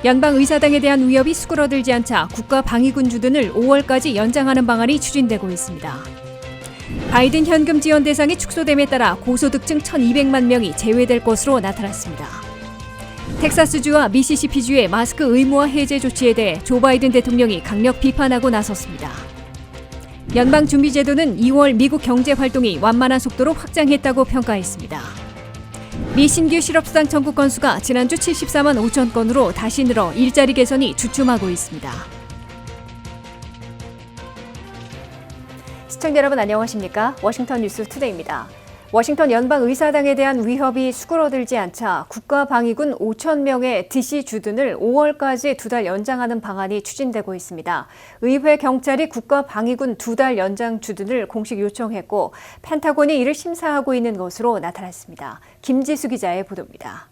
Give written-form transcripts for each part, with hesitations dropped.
연방의사당에 대한 위협이 수그러들지 않자 국가방위군 주둔을 5월까지 연장하는 방안이 추진되고 있습니다. 바이든 현금 지원 대상이 축소됨에 따라 고소득층 1,200만 명이 제외될 것으로 나타났습니다. 텍사스주와 미시시피주의 마스크 의무화 해제 조치에 대해 조 바이든 대통령이 강력 비판하고 나섰습니다. 연방준비제도는 2월 미국 경제 활동이 완만한 속도로 확장했다고 평가했습니다. 미 신규 실업수당 청구 건수가 지난주 74만 5천 건으로 다시 늘어 일자리 개선이 주춤하고 있습니다. 시청자 여러분 안녕하십니까? 워싱턴 뉴스 투데이입니다. 워싱턴 연방의사당에 대한 위협이 수그러들지 않자 국가방위군 5천 명의 DC 주둔을 5월까지 2달 연장하는 방안이 추진되고 있습니다. 의회 경찰이 국가방위군 2달 연장 주둔을 공식 요청했고 펜타곤이 이를 심사하고 있는 것으로 나타났습니다. 김지수 기자의 보도입니다.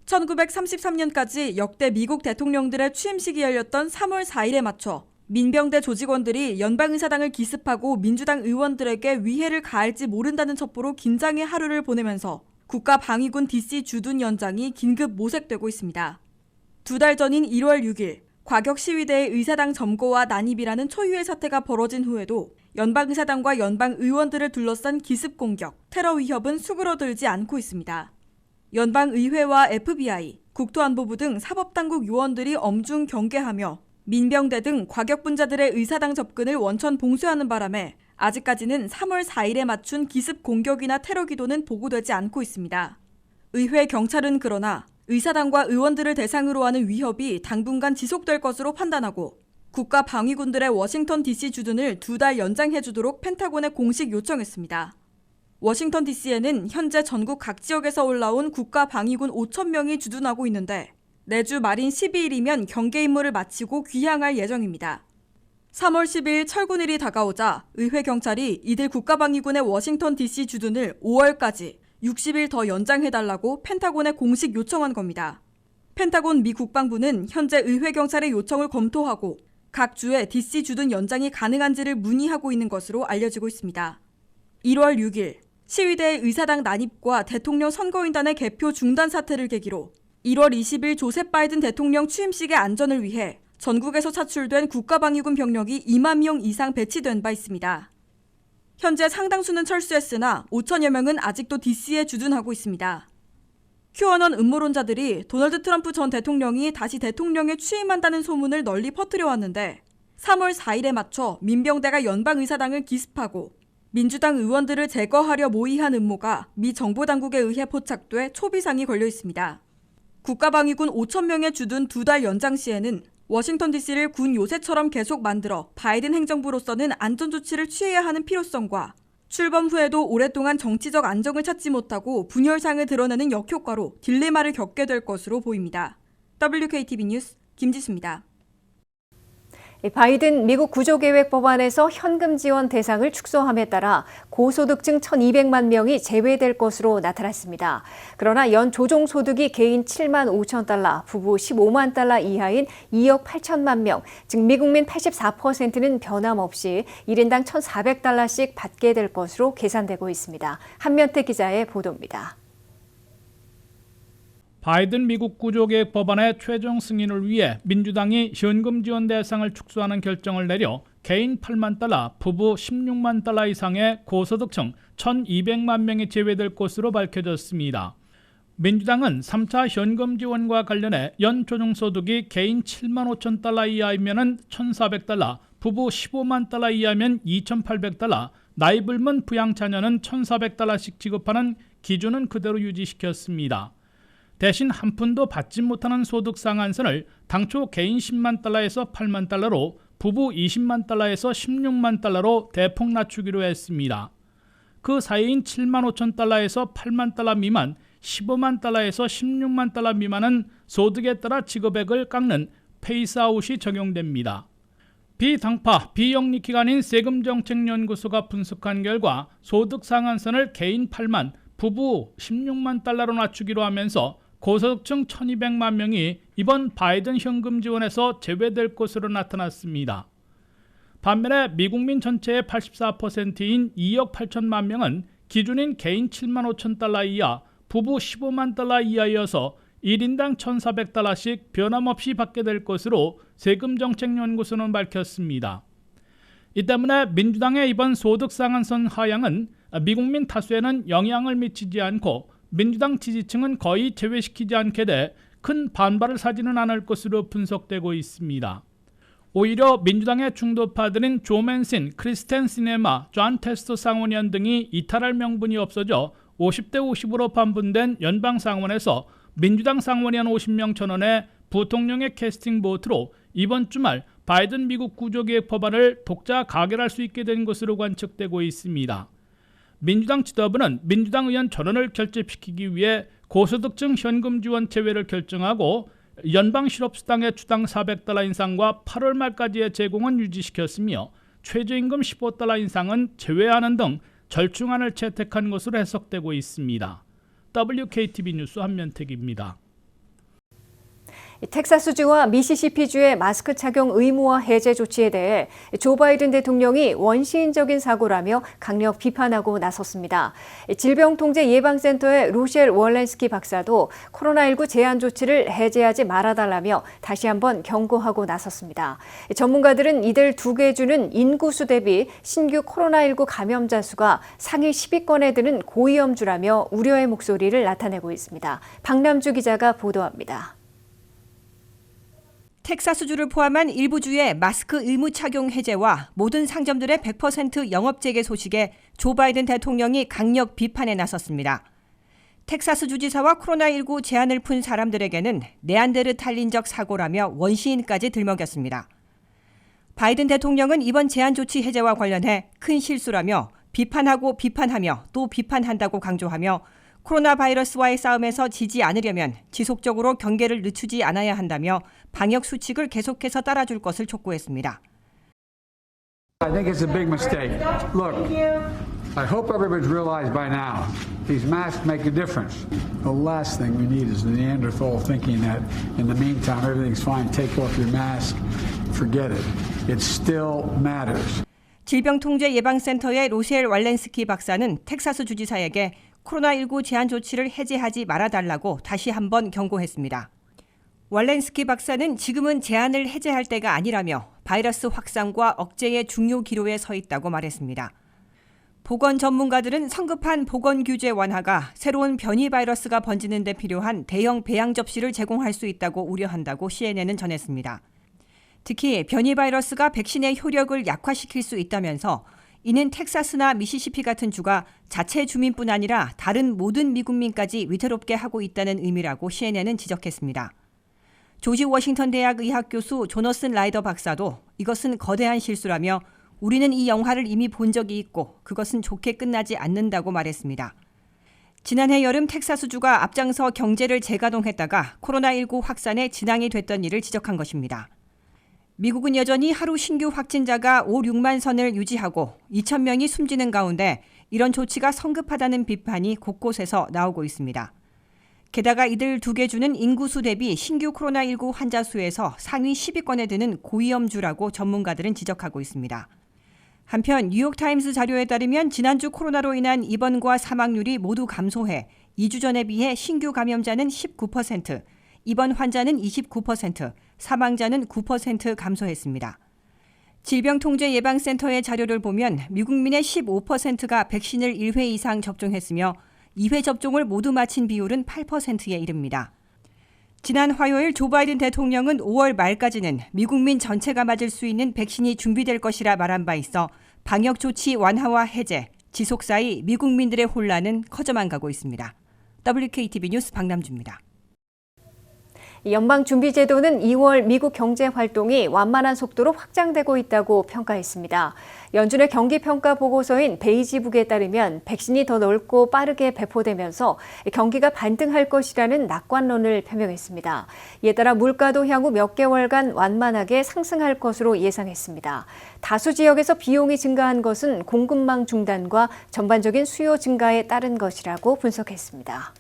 1933년까지 역대 미국 대통령들의 취임식이 열렸던 3월 4일에 맞춰 민병대 조직원들이 연방의사당을 기습하고 민주당 의원들에게 위해를 가할지 모른다는 첩보로 긴장의 하루를 보내면서 국가방위군 DC 주둔 연장이 긴급 모색되고 있습니다. 2달 전인 1월 6일 과격 시위대의 의사당 점거와 난입이라는 초유의 사태가 벌어진 후에도 연방의사당과 연방의원들을 둘러싼 기습 공격, 테러 위협은 수그러들지 않고 있습니다. 연방의회와 FBI, 국토안보부 등 사법당국 요원들이 엄중 경계하며 민병대 등 과격분자들의 의사당 접근을 원천 봉쇄하는 바람에 아직까지는 3월 4일에 맞춘 기습 공격이나 테러 기도는 보고되지 않고 있습니다. 의회 경찰은 그러나 의사당과 의원들을 대상으로 하는 위협이 당분간 지속될 것으로 판단하고 국가방위군들의 워싱턴 DC 주둔을 2달 연장해주도록 펜타곤에 공식 요청했습니다. 워싱턴 DC에는 현재 전국 각 지역에서 올라온 국가방위군 5천 명이 주둔하고 있는데 내주 말인 12일이면 경계 임무를 마치고 귀향할 예정입니다. 3월 10일 철군일이 다가오자 의회 경찰이 이들 국가방위군의 워싱턴 DC 주둔을 5월까지 60일 더 연장해달라고 펜타곤에 공식 요청한 겁니다. 펜타곤 미 국방부는 현재 의회 경찰의 요청을 검토하고 각 주에 DC 주둔 연장이 가능한지를 문의하고 있는 것으로 알려지고 있습니다. 1월 6일 시위대의 의사당 난입과 대통령 선거인단의 개표 중단 사태를 계기로 1월 20일 조셉 바이든 대통령 취임식의 안전을 위해 전국에서 차출된 국가방위군 병력이 2만 명 이상 배치된 바 있습니다. 현재 상당수는 철수했으나 5천여 명은 아직도 DC에 주둔하고 있습니다. QAnon 음모론자들이 도널드 트럼프 전 대통령이 다시 대통령에 취임한다는 소문을 널리 퍼뜨려왔는데 3월 4일에 맞춰 민병대가 연방의사당을 기습하고 민주당 의원들을 제거하려 모의한 음모가 미 정보당국에 의해 포착돼 초비상이 걸려 있습니다. 국가방위군 5천 명의 주둔 2달 연장 시에는 워싱턴 DC를 군 요새처럼 계속 만들어 바이든 행정부로서는 안전조치를 취해야 하는 필요성과 출범 후에도 오랫동안 정치적 안정을 찾지 못하고 분열상을 드러내는 역효과로 딜레마를 겪게 될 것으로 보입니다. WKTV 뉴스 김지수입니다. 바이든 미국 구조계획 법안에서 현금 지원 대상을 축소함에 따라 고소득층 1,200만 명이 제외될 것으로 나타났습니다. 그러나 연 조종소득이 개인 7만 5천 달러, 부부 15만 달러 이하인 2억 8천만 명, 즉 미국민 84%는 변함없이 1인당 1,400달러씩 받게 될 것으로 계산되고 있습니다. 한면태 기자의 보도입니다. 바이든 미국 구조개혁 법안의 최종 승인을 위해 민주당이 현금 지원 대상을 축소하는 결정을 내려 개인 8만 달러, 부부 16만 달러 이상의 고소득층 1,200만 명이 제외될 것으로 밝혀졌습니다. 민주당은 3차 현금 지원과 관련해 연 조정소득이 개인 7만 5천 달러 이하이면 1,400달러, 부부 15만 달러 이하면 2,800달러, 나이 불문 부양 자녀는 1,400달러씩 지급하는 기준은 그대로 유지시켰습니다. 대신 한 푼도 받지 못하는 소득 상한선을 당초 개인 10만 달러에서 8만 달러로 부부 20만 달러에서 16만 달러로 대폭 낮추기로 했습니다. 그 사이인 7만 5천 달러에서 8만 달러 미만, 15만 달러에서 16만 달러 미만은 소득에 따라 지급액을 깎는 페이스아웃이 적용됩니다. 비당파, 비영리기관인 세금정책연구소가 분석한 결과 소득 상한선을 개인 8만, 부부 16만 달러로 낮추기로 하면서 고소득층 1,200만 명이 이번 바이든 현금 지원에서 제외될 것으로 나타났습니다. 반면에 미국민 전체의 84%인 2억 8천만 명은 기준인 개인 7만 5천 달러 이하, 부부 15만 달러 이하여서 1인당 1,400달러씩 변함없이 받게 될 것으로 세금정책연구소는 밝혔습니다. 이 때문에 민주당의 이번 소득 상한선 하향은 미국민 다수에는 영향을 미치지 않고 민주당 지지층은 거의 제외시키지 않게 돼 큰 반발을 사지는 않을 것으로 분석되고 있습니다. 오히려 민주당의 중도파들인 조 맨신, 크리스텐 시네마, 존 테스터 상원의원 등이 이탈할 명분이 없어져 50대 50으로 반분된 연방 상원에서 민주당 상원의원 50명 전원의 부통령의 캐스팅 보트로 이번 주말 바이든 미국 구조개혁 법안을 독자 가결할 수 있게 된 것으로 관측되고 있습니다. 민주당 지도부는 민주당 의원 전원을 결집시키기 위해 고소득층 현금 지원 제외를 결정하고 연방 실업수당의 주당 400달러 인상과 8월 말까지의 제공은 유지시켰으며 최저임금 15달러 인상은 제외하는 등 절충안을 채택한 것으로 해석되고 있습니다. WKTV 뉴스 한면택입니다. 텍사스주와 미시시피주의 마스크 착용 의무화 해제 조치에 대해 조 바이든 대통령이 원시인적인 사고라며 강력 비판하고 나섰습니다. 질병통제예방센터의 루셸 월렌스키 박사도 코로나19 제한 조치를 해제하지 말아달라며 다시 한번 경고하고 나섰습니다. 전문가들은 이들 두 개 주는 인구수 대비 신규 코로나19 감염자 수가 상위 10위권에 드는 고위험주라며 우려의 목소리를 나타내고 있습니다. 박남주 기자가 보도합니다. 텍사스주를 포함한 일부 주의 마스크 의무 착용 해제와 모든 상점들의 100% 영업 재개 소식에 조 바이든 대통령이 강력 비판에 나섰습니다. 텍사스주 지사와 코로나19 제한을 푼 사람들에게는 네안데르탈린적 사고라며 원시인까지 들먹였습니다. 바이든 대통령은 이번 제한 조치 해제와 관련해 큰 실수라며 비판하며 또 비판한다고 강조하며 코로나 바이러스와의 싸움에서 지지 않으려면 지속적으로 경계를 늦추지 않아야 한다며 방역 수칙을 계속해서 따라줄 것을 촉구했습니다. I think it's a big mistake. Look, I hope everybody's realized by now these masks make a difference. The last thing we need is the Neanderthal thinking that in the meantime everything's fine, take off your mask, forget it. It still matters. 질병통제예방센터의 로셸 왈렌스키 박사는 텍사스 주지사에게 코로나19 제한 조치를 해제하지 말아달라고 다시 한번 경고했습니다. 왈렌스키 박사는 지금은 제한을 해제할 때가 아니라며 바이러스 확산과 억제의 중요 기로에 서 있다고 말했습니다. 보건 전문가들은 성급한 보건 규제 완화가 새로운 변이 바이러스가 번지는 데 필요한 대형 배양 접시를 제공할 수 있다고 우려한다고 CNN은 전했습니다. 특히 변이 바이러스가 백신의 효력을 약화시킬 수 있다면서 이는 텍사스나 미시시피 같은 주가 자체 주민뿐 아니라 다른 모든 미국민까지 위태롭게 하고 있다는 의미라고 CNN은 지적했습니다. 조지 워싱턴 대학 의학 교수 조너슨 라이더 박사도 이것은 거대한 실수라며 우리는 이 영화를 이미 본 적이 있고 그것은 좋게 끝나지 않는다고 말했습니다. 지난해 여름 텍사스주가 앞장서 경제를 재가동했다가 코로나19 확산에 진앙이 됐던 일을 지적한 것입니다. 미국은 여전히 하루 신규 확진자가 5, 6만 선을 유지하고 2,000명이 숨지는 가운데 이런 조치가 성급하다는 비판이 곳곳에서 나오고 있습니다. 게다가 이들 두 개 주는 인구수 대비 신규 코로나19 환자 수에서 상위 10위권에 드는 고위험주라고 전문가들은 지적하고 있습니다. 한편 뉴욕타임스 자료에 따르면 지난주 코로나로 인한 입원과 사망률이 모두 감소해 2주 전에 비해 신규 감염자는 19%, 입원 환자는 29%, 사망자는 9% 감소했습니다. 질병통제예방센터의 자료를 보면 미국민의 15%가 백신을 1회 이상 접종했으며 2회 접종을 모두 마친 비율은 8%에 이릅니다. 지난 화요일 조 바이든 대통령은 5월 말까지는 미국민 전체가 맞을 수 있는 백신이 준비될 것이라 말한 바 있어 방역 조치 완화와 해제, 지속 사이 미국민들의 혼란은 커져만 가고 있습니다. WKTV 뉴스 박남주입니다. 연방준비제도는 2월 미국 경제 활동이 완만한 속도로 확장되고 있다고 평가했습니다. 연준의 경기평가 보고서인 베이지북에 따르면 백신이 더 넓고 빠르게 배포되면서 경기가 반등할 것이라는 낙관론을 표명했습니다. 이에 따라 물가도 향후 몇 개월간 완만하게 상승할 것으로 예상했습니다. 다수 지역에서 비용이 증가한 것은 공급망 중단과 전반적인 수요 증가에 따른 것이라고 분석했습니다.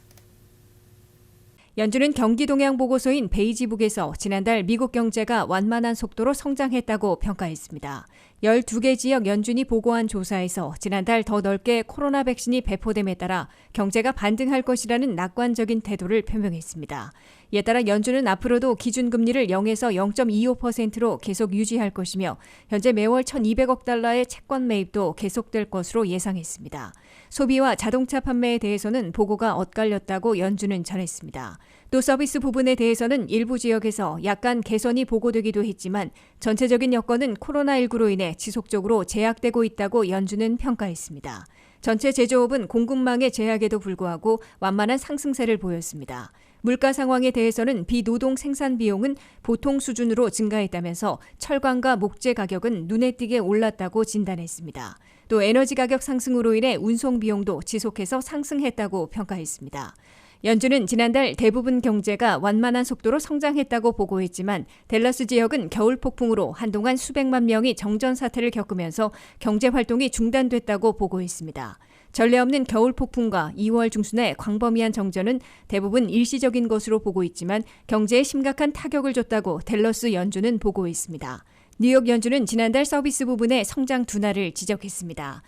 연준은 경기 동향 보고서인 베이지북에서 지난달 미국 경제가 완만한 속도로 성장했다고 평가했습니다. 12개 지역 연준이 보고한 조사에서 지난달 더 넓게 코로나 백신이 배포됨에 따라 경제가 반등할 것이라는 낙관적인 태도를 표명했습니다. 이에 따라 연준은 앞으로도 기준금리를 0에서 0.25%로 계속 유지할 것이며 현재 매월 1,200억 달러의 채권 매입도 계속될 것으로 예상했습니다. 소비와 자동차 판매에 대해서는 보고가 엇갈렸다고 연준은 전했습니다. 또 서비스 부분에 대해서는 일부 지역에서 약간 개선이 보고되기도 했지만 전체적인 여건은 코로나19로 인해 지속적으로 제약되고 있다고 연준은 평가했습니다. 전체 제조업은 공급망의 제약에도 불구하고 완만한 상승세를 보였습니다. 물가 상황에 대해서는 비노동 생산 비용은 보통 수준으로 증가했다면서 철강과 목재 가격은 눈에 띄게 올랐다고 진단했습니다. 또 에너지 가격 상승으로 인해 운송 비용도 지속해서 상승했다고 평가했습니다. 연준은 지난달 대부분 경제가 완만한 속도로 성장했다고 보고했지만 댈러스 지역은 겨울 폭풍으로 한동안 수백만 명이 정전 사태를 겪으면서 경제 활동이 중단됐다고 보고했습니다. 전례 없는 겨울 폭풍과 2월 중순의 광범위한 정전은 대부분 일시적인 것으로 보고 있지만 경제에 심각한 타격을 줬다고 댈러스 연준은 보고했습니다. 뉴욕 연준은 지난달 서비스 부분의 성장 둔화를 지적했습니다.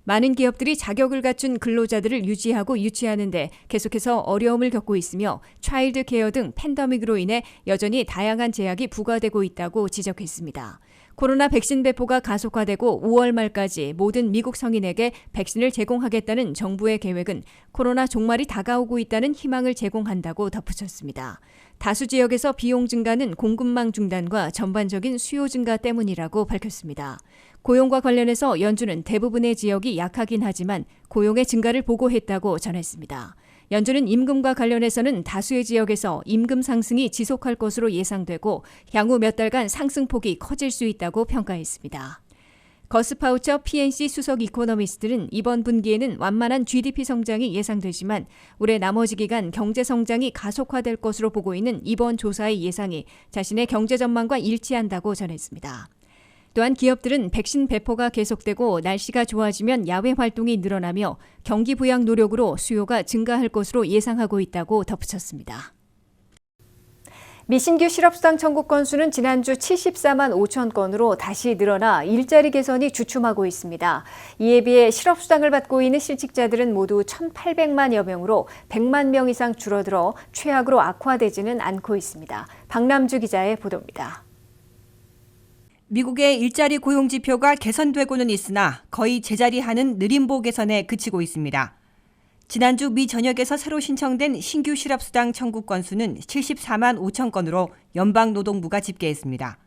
많은 기업들이 자격을 갖춘 근로자들을 유지하고 유치하는데 계속해서 어려움을 겪고 있으며 차일드 케어 등 팬데믹으로 인해 여전히 다양한 제약이 부과되고 있다고 지적했습니다. 코로나 백신 배포가 가속화되고 5월 말까지 모든 미국 성인에게 백신을 제공하겠다는 정부의 계획은 코로나 종말이 다가오고 있다는 희망을 제공한다고 덧붙였습니다. 다수 지역에서 비용 증가는 공급망 중단과 전반적인 수요 증가 때문이라고 밝혔습니다. 고용과 관련해서 연준은 대부분의 지역이 약하긴 하지만 고용의 증가를 보고했다고 전했습니다. 연준은 임금과 관련해서는 다수의 지역에서 임금 상승이 지속할 것으로 예상되고 향후 몇 달간 상승폭이 커질 수 있다고 평가했습니다. 거스 파우처 PNC 수석 이코노미스트는 이번 분기에는 완만한 GDP 성장이 예상되지만 올해 나머지 기간 경제 성장이 가속화될 것으로 보고 있는 이번 조사의 예상이 자신의 경제 전망과 일치한다고 전했습니다. 또한 기업들은 백신 배포가 계속되고 날씨가 좋아지면 야외 활동이 늘어나며 경기 부양 노력으로 수요가 증가할 것으로 예상하고 있다고 덧붙였습니다. 미신규 실업수당 청구 건수는 지난주 74만 5천 건으로 다시 늘어나 일자리 개선이 주춤하고 있습니다. 이에 비해 실업수당을 받고 있는 실직자들은 모두 1,800만여 명으로 100만 명 이상 줄어들어 최악으로 악화되지는 않고 있습니다. 박남주 기자의 보도입니다. 미국의 일자리 고용 지표가 개선되고는 있으나 거의 제자리하는 느림보 개선에 그치고 있습니다. 지난주 미 전역에서 새로 신청된 신규 실업수당 청구 건수는 74만 5천 건으로 연방노동부가 집계했습니다.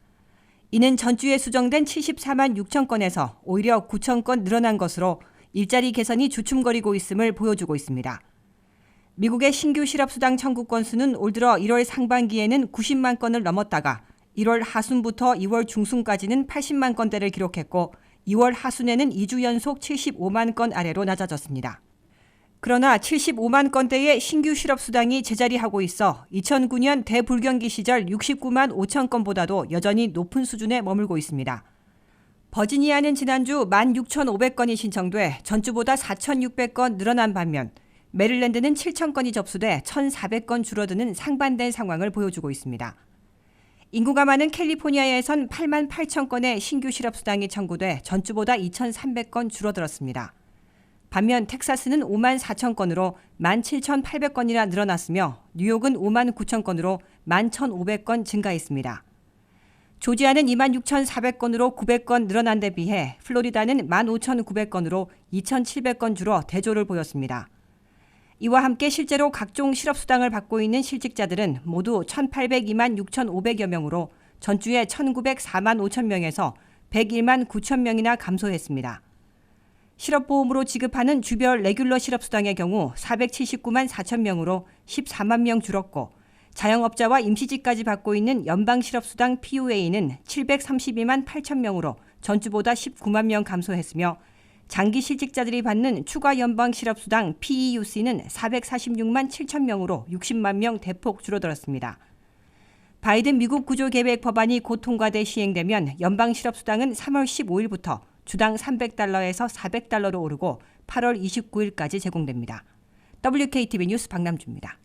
이는 전주에 수정된 74만 6천 건에서 오히려 9천 건 늘어난 것으로 일자리 개선이 주춤거리고 있음을 보여주고 있습니다. 미국의 신규 실업수당 청구 건수는 올 들어 1월 상반기에는 90만 건을 넘었다가 1월 하순부터 2월 중순까지는 80만 건대를 기록했고 2월 하순에는 2주 연속 75만 건 아래로 낮아졌습니다. 그러나 75만 건대의 신규 실업수당이 제자리하고 있어 2009년 대불경기 시절 69만 5천 건보다도 여전히 높은 수준에 머물고 있습니다. 버지니아는 지난주 16,500건이 신청돼 전주보다 4,600건 늘어난 반면 메릴랜드는 7,000건이 접수돼 1,400건 줄어드는 상반된 상황을 보여주고 있습니다. 인구가 많은 캘리포니아에선 8만 8천 건의 신규 실업수당이 청구돼 전주보다 2,300건 줄어들었습니다. 반면 텍사스는 5만 4천 건으로 17,800건이나 늘어났으며 뉴욕은 5만 9천 건으로 11,500건 증가했습니다. 조지아는 26,400건으로 900건 늘어난 데 비해 플로리다는 15,900건으로 2,700건 줄어 대조를 보였습니다. 이와 함께 실제로 각종 실업수당을 받고 있는 실직자들은 모두 1,802만 6,500여 명으로 전주에 1,904만 5천 명에서 101만 9천 명이나 감소했습니다. 실업보험으로 지급하는 주별 레귤러 실업수당의 경우 479만 4천 명으로 14만 명 줄었고 자영업자와 임시직까지 받고 있는 연방실업수당 PUA는 732만 8천 명으로 전주보다 19만 명 감소했으며 장기 실직자들이 받는 추가 연방 실업수당 PEUC는 446만 7천 명으로 60만 명 대폭 줄어들었습니다. 바이든 미국 구조계획 법안이 곧 통과돼 시행되면 연방 실업수당은 3월 15일부터 주당 300달러에서 400달러로 오르고 8월 29일까지 제공됩니다. WKTV 뉴스 박남주입니다.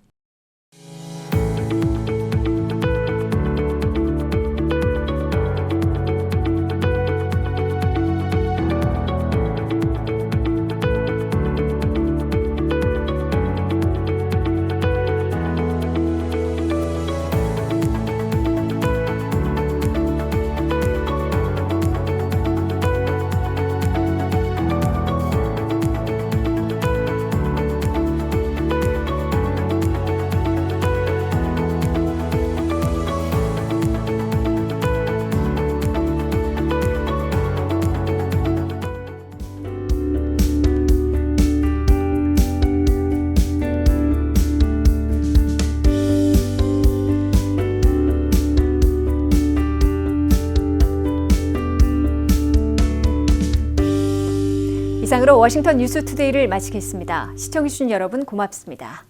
워싱턴 뉴스투데이를 마치겠습니다. 시청해주신 여러분 고맙습니다.